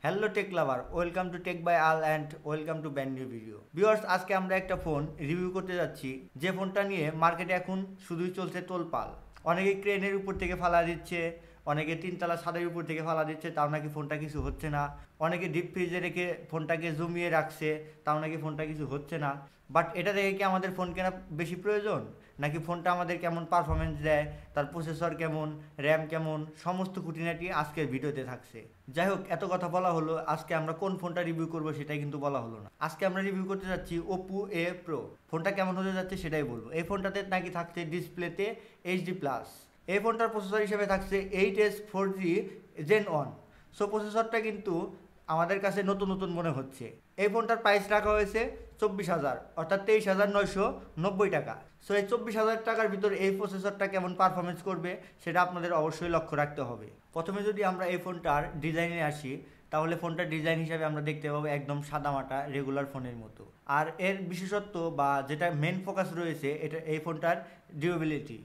Hello tech lover, welcome to tech by Al and welcome to brand new video. Viewers, আজকে আমরা একটা phone review করতে যাচ্ছি যে ফোনটা নিয়ে মার্কেটে এখন শুধুই চলছে তোলপাল। অনেকে ক্রেনের উপর থেকে ফালা দিচ্ছে, অনেকে তিনতলা ছাদের উপর থেকে ফালা দিচ্ছে, তাও নাকি ফোনটা কিছু হচ্ছে না। অনেকে ডিপ ফ্রিজে রেখে ফোনটাকে জমিয়ে রাখছে, তাও নাকি ফোনটা কিছু হচ্ছে না। বাট এটা দেখে কি আমাদের ফোন কেনা বেশি প্রয়োজন, নাকি ফোনটা আমাদের কেমন পারফরমেন্স দেয়, তার প্রসেসর কেমন, র্যাম কেমন, সমস্ত খুঁটিনাটি আজকের ভিডিওতে থাকছে। যাই হোক, এত কথা বলা হলো, আজকে আমরা কোন ফোনটা রিভিউ করবো সেটাই কিন্তু বলা হলো না। আজকে আমরা রিভিউ করতে যাচ্ছি Oppo A Pro। ফোনটা কেমন হতে যাচ্ছে সেটাই বলবো। এই ফোনটাতে নাকি থাকছে ডিসপ্লেতে HD+। এই ফোনটার প্রসেসর হিসেবে থাকছে 8S 4G Gen 1। সো প্রসেসরটা কিন্তু আমাদের কাছে নতুন নতুন মনে হচ্ছে। এই ফোনটার প্রাইস রাখা হয়েছে 24,000, অর্থাৎ 23,990 টাকা। সো এই 24,000 টাকার ভিতরে এই প্রসেসরটা কেমন পারফরমেন্স করবে সেটা আপনাদের অবশ্যই লক্ষ্য রাখতে হবে। প্রথমে যদি আমরা এই ফোনটার ডিজাইনে আসি, তাহলে ফোনটার ডিজাইন হিসাবে আমরা দেখতে পাবো একদম সাদামাটা রেগুলার ফোনের মতো। আর এর বিশেষত্ব বা যেটা মেন ফোকাস রয়েছে এটা এই ফোনটার ডিউরেবিলিটি।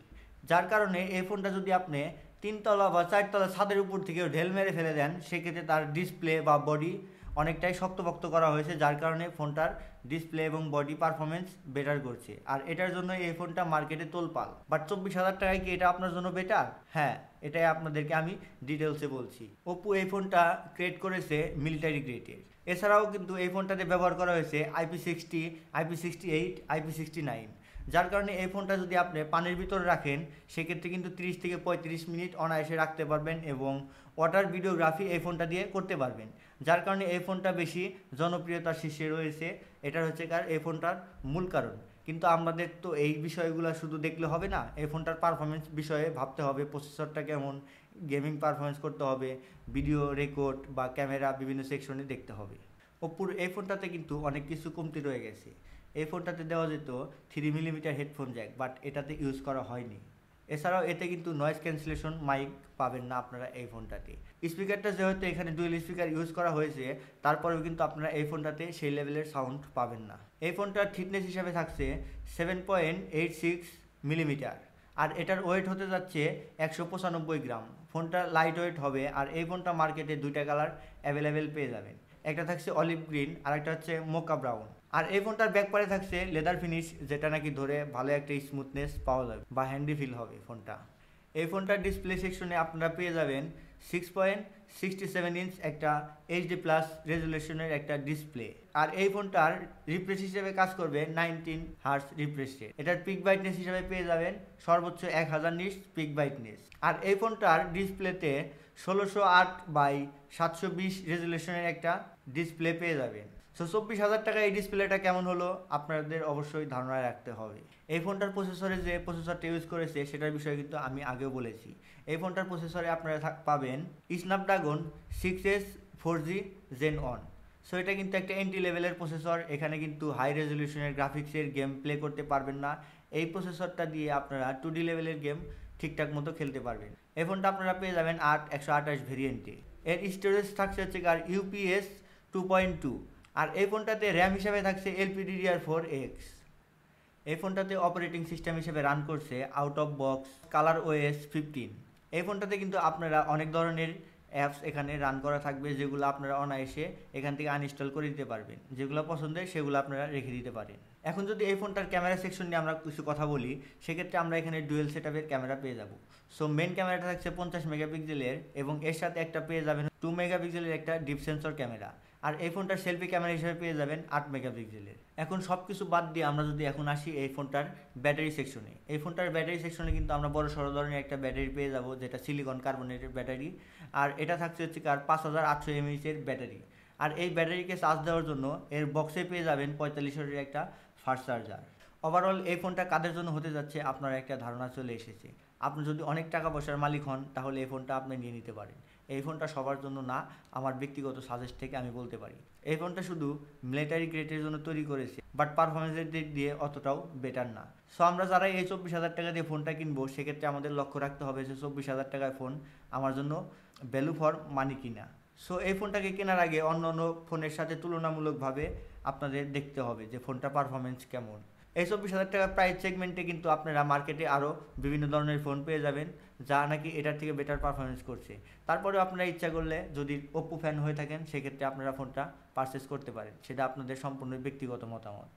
যার কারণে এই ফোনটা যদি আপনি তিনতলা বা চারতলা ছাদের উপর থেকেও ঢেল মেরে ফেলে দেন, সেক্ষেত্রে তার ডিসপ্লে বা বডি অনেকটাই শক্তপোক্ত করা হয়েছে, যার কারণে ফোনটার ডিসপ্লে এবং বডি পারফরমেন্স বেটার করছে। আর এটার জন্য এই ফোনটা মার্কেটে তোলপাল। বাট 24,000 টাকায় কি এটা আপনার জন্য বেটার? হ্যাঁ, এটাই আপনাদেরকে আমি ডিটেলসে বলছি। Oppo এই ফোনটা ক্রিয়েট করেছে মিলিটারি গ্রেডের। এছাড়াও কিন্তু এই ফোনটাতে ব্যবহার করা হয়েছে IP60, IP68, IP69। যার কারণে এই ফোনটা যদি আপনি পানির ভিতরে রাখেন, সেক্ষেত্রে কিন্তু 30 থেকে 35 মিনিট অনায়াসে রাখতে পারবেন এবং ওয়াটার ভিডিওগ্রাফি এই ফোনটা দিয়ে করতে পারবেন। যার কারণে এই ফোনটা বেশি জনপ্রিয়তার শীর্ষে রয়েছে। এটা হচ্ছে এই ফোনটার মূল কারণ। কিন্তু আমাদের তো এই বিষয়গুলো শুধু দেখলে হবে না, এই ফোনটার পারফরমেন্স বিষয়ে ভাবতে হবে। প্রসেসরটা কেমন, গেমিং পারফরমেন্স করতে হবে, ভিডিও রেকর্ড বা ক্যামেরা বিভিন্ন সেকশনে দেখতে হবে। Oppo এই ফোনটাতে কিন্তু অনেক কিছু কমতি রয়ে গেছে। এই ফোনটাতে দেওয়া যেত 3mm হেডফোন জ্যাক, বাট এটাতে ইউজ করা হয়নি। এছাড়াও এতে কিন্তু নয়েজ ক্যান্সেলেশন মাইক পাবেন না আপনারা এই ফোনটাতে। স্পিকারটা যেহেতু এখানে ডুয়েল স্পিকার ইউজ করা হয়েছে, তারপরেও কিন্তু আপনারা এই ফোনটাতে সেই লেভেলের সাউন্ড পাবেন না। এই ফোনটার থিকনেস হিসাবে থাকছে 7.86mm। আর এটার ওয়েট হতে যাচ্ছে 195 গ্রাম। ফোনটা লাইট ওয়েট হবে। আর এই ফোনটা মার্কেটে দুইটা কালার অ্যাভেলেবেল পেয়ে যাবেন। একটা থাকছে অলিভ গ্রিন আর একটা হচ্ছে মোকা ব্রাউন। আর এই ফোনটার ব্যাকপারে থাকছে লেদার ফিনিশ, যেটা নাকি ধরে ভালো একটা স্মুথনেস পাওয়া যাবে বা হ্যান্ডি ফিল হবে ফোনটা। এই ফোনটার ডিসপ্লে সেকশনে আপনারা পেয়ে যাবেন 6.67 ইঞ্চ একটা HD+ রেজুলেশনের একটা ডিসপ্লে। আর এই ফোনটার রিফ্রেশ হিসেবে কাজ করবে 19 হার্টজ রিফ্রেশ রেট। এটার পিক ব্রাইটনেস হিসেবে পেয়ে যাবেন সর্বোচ্চ 1000 নিটস পিক ব্রাইটনেস। আর এই ফোনটার ডিসপ্লেতে 1608x720 রেজুলেশনের একটা ডিসপ্লে পেয়ে যাবেন। সো 24,000 টাকা এই ডিসপ্লেটা কেমন হলো আপনাদের অবশ্যই ধারণা রাখতে হবে। এই ফোনটার প্রসেসরে যে প্রসেসরটা ইউজ করেছে সেটার বিষয়ে কিন্তু আমি আগেও বলেছি। এই ফোনটার প্রসেসরে আপনারা পাবেন Snapdragon 6S 4G Gen 1। So এটা কিন্তু একটা এন্ট্রি লেভেলের প্রসেসর। এখানে কিন্তু হাই রেজলিউশনের গ্রাফিক্সের গেম প্লে করতে পারবেন না। এই প্রসেসরটা দিয়ে আপনারা 2D লেভেলের গেম ঠিকঠাক মতো খেলতে পারবেন। এই ফোনটা আপনারা পেয়ে যাবেন 128 ভেরিয়েন্টে। এর স্টোরেজ থাকছে হচ্ছে UPS 2.2। আর এই ফোনটাতে র্যাম হিসাবে থাকছে LPDDR4X। এই ফোনটাতে অপারেটিং সিস্টেম হিসেবে রান করছে আউট অফ বক্স ColorOS 15। এই ফোনটাতে কিন্তু আপনারা অনেক ধরনের অ্যাপস এখানে রান করা থাকবে, যেগুলো আপনারা অনায়াসে এখান থেকে আনইনস্টল করে দিতে পারবেন। যেগুলো পছন্দের সেগুলো আপনারা রেখে দিতে পারেন। এখন যদি এই ফোনটার ক্যামেরা সেকশন নিয়ে আমরা কিছু কথা বলি, সেক্ষেত্রে আমরা এখানে ডুয়েল সেটআপের ক্যামেরা পেয়ে যাব। সো মেন ক্যামেরাটা থাকছে 50 মেগাপিক্সেলের এবং এর সাথে একটা পেয়ে যাবেন 2 মেগাপিক্সেলের একটা ডিপ সেন্সর ক্যামেরা। আর এই ফোনটার সেলফি ক্যামেরা হিসেবে পেয়ে যাবেন 8 মেগাপিক্সেলের। এখন সব কিছু বাদ দিয়ে আমরা যদি এখন আসি এই ফোনটার ব্যাটারি সেকশনে, এই ফোনটার ব্যাটারি সেকশনে কিন্তু আমরা বড় সড়ো ধরনের একটা ব্যাটারি পেয়ে যাব, যেটা সিলিকন কার্বনেটের ব্যাটারি। আর এটা থাকছে হচ্ছে 5800 mAh এর ব্যাটারি। আর এই ব্যাটারিকে চার্জ দেওয়ার জন্য এর বক্সে পেয়ে যাবেন 45 ওয়াটের একটা ফাস্ট চার্জার। ওভারঅল এই ফোনটা কাদের জন্য হতে যাচ্ছে আপনার একটা ধারণা চলে এসেছে। আপনি যদি অনেক টাকা পয়সার মালিক হন, তাহলে এই ফোনটা আপনি নিয়ে নিতে পারেন। এই ফোনটা সবার জন্য না, আমার ব্যক্তিগত সাজেস্ট থেকে আমি বলতে পারি। এই ফোনটা শুধু মিলিটারি গ্রেডের জন্য তৈরি করেছে, বাট পারফরমেন্সের দিক দিয়ে অতটাও বেটার না। সো আমরা যারা এই 24,000 টাকা দিয়ে ফোনটা কিনবো, সেক্ষেত্রে আমাদের লক্ষ্য রাখতে হবে যে 24,000 টাকার ফোন আমার জন্য ভ্যালু ফর মানি কিনা। সো এই ফোনটাকে কেনার আগে অন্য অন্য ফোনের সাথে তুলনামূলকভাবে আপনাদের দেখতে হবে যে ফোনটা পারফরমেন্স কেমন। এই 24,000 টাকার প্রাইস সেগমেন্টে কিন্তু আপনারা মার্কেটে আরও বিভিন্ন ধরনের ফোন পেয়ে যাবেন যা নাকি এটার থেকে বেটার পারফরমেন্স করছে। তারপরেও আপনারা ইচ্ছা করলে যদি ওপ্পো ফ্যান হয়ে থাকেন সেক্ষেত্রে আপনারা ফোনটা পারচেস করতে পারেন, সেটা আপনাদের সম্পূর্ণ ব্যক্তিগত মতামত।